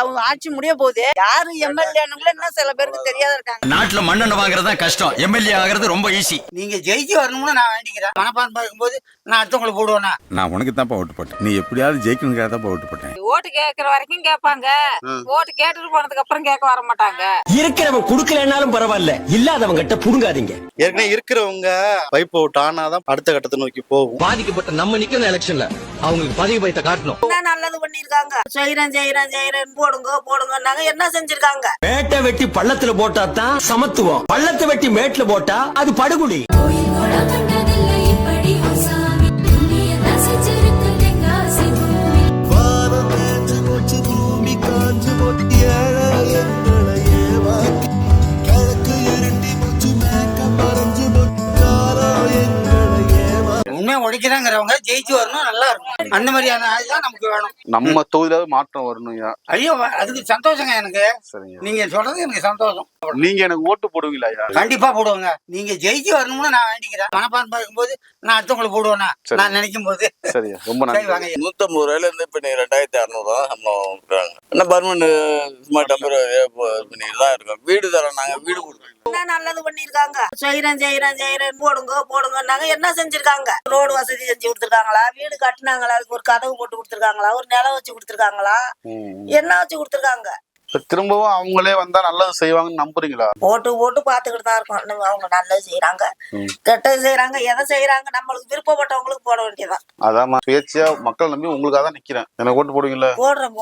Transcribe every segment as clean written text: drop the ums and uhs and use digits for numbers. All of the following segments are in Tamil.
அவங்க ஆட்சி முடிய போகுது. யாரு எம்எல்ஏனுங்களே என்ன சில பேருக்கு தெரியாத இருக்காங்க. நாட்டுல மண்ணெண்ண வாங்குறது தான் கஷ்டம், எம்எல்ஏ ஆகிறது ரொம்ப ஈஸி. நீங்க ஜெயிச்சு வரணும்னு நான் வேண்டிக்கிறேன். மனப்பான்மை இருக்கும்போது நான் அடுத்தவங்களுக்கு போடுவேனா? நான் உனக்கு தான்ப்பா ஓட்டு போட்டேன். நீ எப்படியாவது ஜெயிக்கணுங்கிறத தான் ஓட்டு போட்டேன். ஓட்டு கேட்கற வரைக்கும் கேட்பாங்க, ஓட்டு கேட்டுட்டு போனதுக்கு அப்புறம் கேட்க வர மாட்டாங்க. இருக்கிறவன் குடுக்கலனாலும் பரவாயில்ல, இல்லாதவங்க கிட்ட புடுங்காதீங்க. ஏற்கனவே இருக்கிறவங்க பைப் அவுட் ஆனாதான் அடுத்த கட்டத்தை நோக்கி போகும். பாதிக்கப்பட்ட நம்ம நிக்கிற எலெக்ஷன்ல அவங்களுக்கு பதவி பயத்தை காட்டணும். என்ன நல்லது பண்ணிருக்காங்க? செய்யறேன் போடுங்கன்னாங்க. என்ன செஞ்சிருக்காங்க? மேட்டை வெட்டி பள்ளத்துல போட்டா தான் சமத்துவம், பள்ளத்தை வெட்டி மேட்ல போட்டா அது படுகுடி. உண்மையா உடைக்கிறாங்கிறவங்க ஜெயிச்சு வரணும், நல்லா இருக்கும். அந்த மாதிரியான ஆள்தான் நமக்கு வேணும். நம்ம தொகுதியில மாற்றம் வரணும். ஐயோ, அதுக்கு சந்தோஷங்க எனக்கு. சரிங்க, நீங்க சொல்றது எனக்கு சந்தோஷம். நீங்க எனக்கு ஓட்டு போடுவீங்களா? கண்டிப்பா போடுவாங்க. நீங்க ஜெயிச்சு வரணும்னு நான் வேண்டிக்கிறேன். மனப்பான்மை இருக்கும்போது நான் அடுத்தவங்களுக்கு போடுவேனா? நான் நினைக்கும் போது. சரி, ரொம்ப நன்றி. 150 ரூபாயில இருந்து இப்ப 2600 சம்பளம். என்ன பர்மனன்ட் சும்மா டெம்பரரி பண்ணிட்டு தான் இருக்கோம். வீடு தரோம், நாங்க வீடு கொடுக்குறோம். என்ன நல்லது பண்ணிருக்காங்க? செய்யறேன் போடுங்கன்னாங்க. என்ன செஞ்சிருக்காங்க? ரோடு வசதி செஞ்சு கொடுத்துருக்காங்களா? வீடு கட்டினாங்களா? அதுக்கு ஒரு கதவு போட்டு கொடுத்துருக்காங்களா? ஒரு நிலம் வச்சு கொடுத்துருக்காங்களா? என்ன வச்சு கொடுத்துருக்காங்க? திரும்பவும் அவங்களே வந்தா நல்லது செய்வாங்கன்னு நம்புறீங்களா? போட்டு பாத்துக்கிட்டு தான் இருக்கோம். அவங்க நல்லது செய்யறாங்க, கெட்டது செய்யறாங்க, எதை செய்யறாங்க, நம்மளுக்கு விருப்பப்பட்டவங்களுக்கு போட வேண்டியதான். அதான் சுயேட்சையா மக்கள் நம்பி உங்களுக்காக தான் நிக்கிறேன். எனக்கு ஓட்டு போடுவீங்களா? போடுறேன்.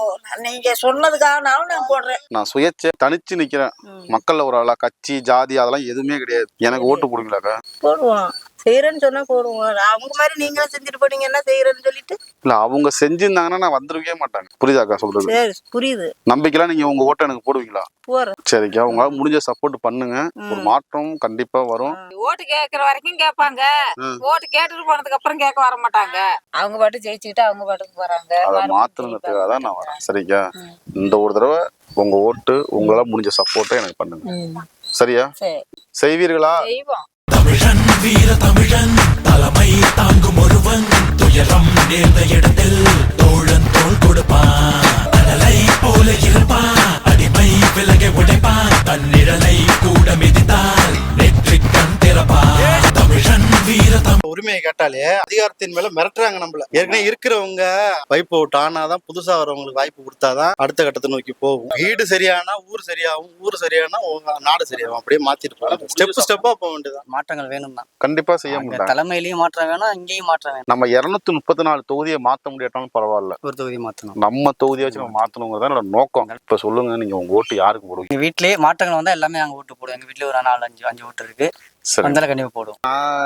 நீங்க சொன்னதுக்காகனாலும் நான் போடுறேன். நான் சுயேட்சை தனிச்சு நிக்கிறேன். மக்கள்ல ஒரு ஆளா கட்சி ஜாதி அதெல்லாம் எதுவுமே கிடையாது. எனக்கு ஓட்டு போடுவீங்களாக்கா? போடுவோம். செய்யறேன்னு சொன்னா போடுவோம். அவங்க மாதிரி நீங்களும் செஞ்சுட்டு போனீங்க, என்ன செய்யறேன்னு சொல்லிட்டு. இல்ல, அவங்க செஞ்சிருந்தாங்கன்னா நான் வந்துருக்கவே மாட்டாங்க. புரியுதாக்கா சொல்றது? சரி, புரியுது. நம்பிக்கைலாம் நீங்க உங்க ஓட்டை எனக்கு போடுவீங்களா? போறேன். சரிக்கா, உங்களால முடிஞ்ச சப்போர்ட் பண்ணுங்க. ஒரு மாற்றம் கண்டிப்பா வரும். ஓட்டு கேட்கற வரைக்கும் கேட்பாங்க, ஓட்டு கேட்டுட்டு போனதுக்கு அப்புறம் கேட்க வர மாட்டாங்க. அவங்க பாட்டு ஜெயிச்சுக்கிட்டு அவங்க பாட்டுக்கு போறாங்க. அதை மாத்துறதுக்காக தான் நான் வரேன். சரிக்கா, இந்த ஒரு தடவை உங்க ஓட்டு உங்களால முடிஞ்ச சப்போர்ட்டை எனக்கு பண்ணுங்க. சரியா? செய்வீர்களா? செய்வோம். தமிழன் வீர தமிழன் தலைமை தாங்கும் ஒருவன், துயரம் நேர்ந்த இடத்தில் தோழன் தோள் கொடுப்பான், அனலை போல இருப்பான், அடிமை விலகை உடைப்பான், தன்னிழலை கூட மிதித்தால் நெற்றி கண் திறப்பான். தமிழன் வீர உரிமையை கேட்டாலே அதிகாரத்தின் மேல மிரட்டுறாங்க நம்மள. ஏற்கனவே இருக்கிறவங்க பைப் அவுட் ஆனாதான் புதுசா வரவங்களுக்கு வாய்ப்பு கொடுத்தாதான் அடுத்த கட்டத்தை நோக்கி போகும். வீடு சரியானா ஊர் சரியாகும், ஊர் சரியானா நாடு சரியாகும். அப்படியே மாத்திட்டு போகலாம். ஸ்டெப்பா போக வேண்டியதான். மாற்றங்கள் வேணும் தான். கண்டிப்பா செய்ய முடியும். தலைமையிலயும் மாற்றம் வேணும், இங்கேயும் மாற்றம் வேணும். நம்ம 234 தொகுதியை மாத்த முடியாட்டாலும் பரவாயில்ல, ஒரு தொகுதி மாற்றணும். நம்ம தொகுதியை வச்சு நம்ம மாத்தணுங்கிறத என்னோட நோக்கம். இப்ப சொல்லுங்க, நீங்க உங்க ஓட்டு யாருக்கு போடுவீங்க? எங்க வீட்லயே மாற்றங்கள் வந்தா எல்லாமே நாங்க ஓட்டு போடுவோம். எங்க வீட்லயே ஒரு 4-5 ஓட்டு இருக்கு. வந்தாலும் கண்டிப்பா போடுவோம்.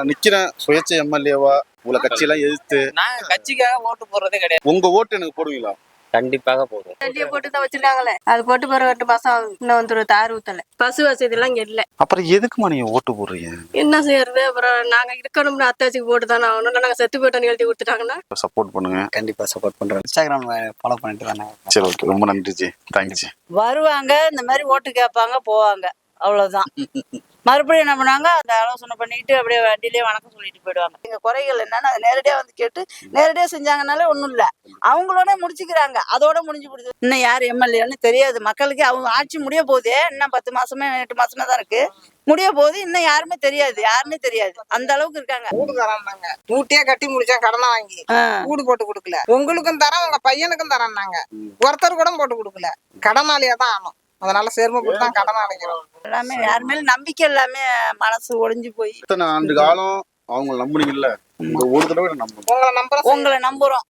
நிக்கிறேன் சுயேட்சை எம்எல்ஏவா, உங்களை கட்சியெல்லாம் எதிர்த்து. நாங்க கட்சிக்காக ஓட்டு போடுறதே கிடையாது. உங்க ஓட்டு எனக்கு போடுவீங்களா? கண்டிப்பாக போடுவோம். வண்டியை போட்டு தான் வச்சிருக்காங்களே, அது போட்டு போற 2 மாசம் ஆகுது. இன்னும் வந்து தார் ஊத்தல. பசு வசதி எல்லாம் இங்க இல்ல. அப்புறம் எதுக்குமா நீங்க ஓட்டு போடுறீங்க? என்ன செய்யறது? அப்புறம் நாங்க இருக்கணும்னு அத்தாச்சிக்கு போட்டு தானே ஆகணும். நாங்க செத்து போயிட்டோம் எழுதி கொடுத்துட்டாங்கன்னா சப்போர்ட் பண்ணுங்க. கண்டிப்பா சப்போர்ட் பண்றோம். இன்ஸ்டாகிராம் ஃபாலோ பண்ணிட்டு தானே. சரி, ஓகே, ரொம்ப நன்றி ஜி. Thanks G. வருவாங்க, இந்த மாதிரி ஓட்டு கேட்பாங்க, போவாங்க, அவ்வளவுதான். மறுபடியும் என்ன பண்ணாங்க, அந்த ஆலோசனை பண்ணிட்டு அப்படியே வண்டியிலே வணக்கம் சொல்லிட்டு போயிடுவாங்க. எங்க குறைகள் என்னன்னு அதை நேரடியா வந்து கேட்டு நேரடியா செஞ்சாங்கனாலே ஒண்ணும் இல்ல, அவங்களோட முடிச்சுக்கிறாங்க. அதோட முடிஞ்சு போடுது. இன்னும் யார் எம்எல்ஏன்னு தெரியாது மக்களுக்கு. அவங்க ஆட்சி முடிய போகுது. இன்னும் 10 மாசமே 8 மாசமே தான் இருக்கு, முடிய போகுது. இன்னும் யாருமே தெரியாது, யாருமே தெரியாது, அந்த அளவுக்கு இருக்காங்க. வீடு தராங்க, வீட்டையே கட்டி முடிச்சா கடனை வாங்கி வீடு போட்டு கொடுக்கல. உங்களுக்கும் தரோம், உங்க பையனுக்கும் தரோம்னாங்க. ஒருத்தர் கூட போட்டு கொடுக்கல. கடனாளியா தான் ஆனும். அதனால சேர்மப்பட்டு தான் கடன் அடைக்கிறோம். எல்லாமே யார் மேல நம்பிக்கை எல்லாமே மனசு ஒளிஞ்சு போய். இத்தனை ஆண்டு காலம் அவங்க நம்புனீங்கல்ல, இந்த ஒரு தடவை உங்களை நம்புறோம். உங்களை நம்புறோம்.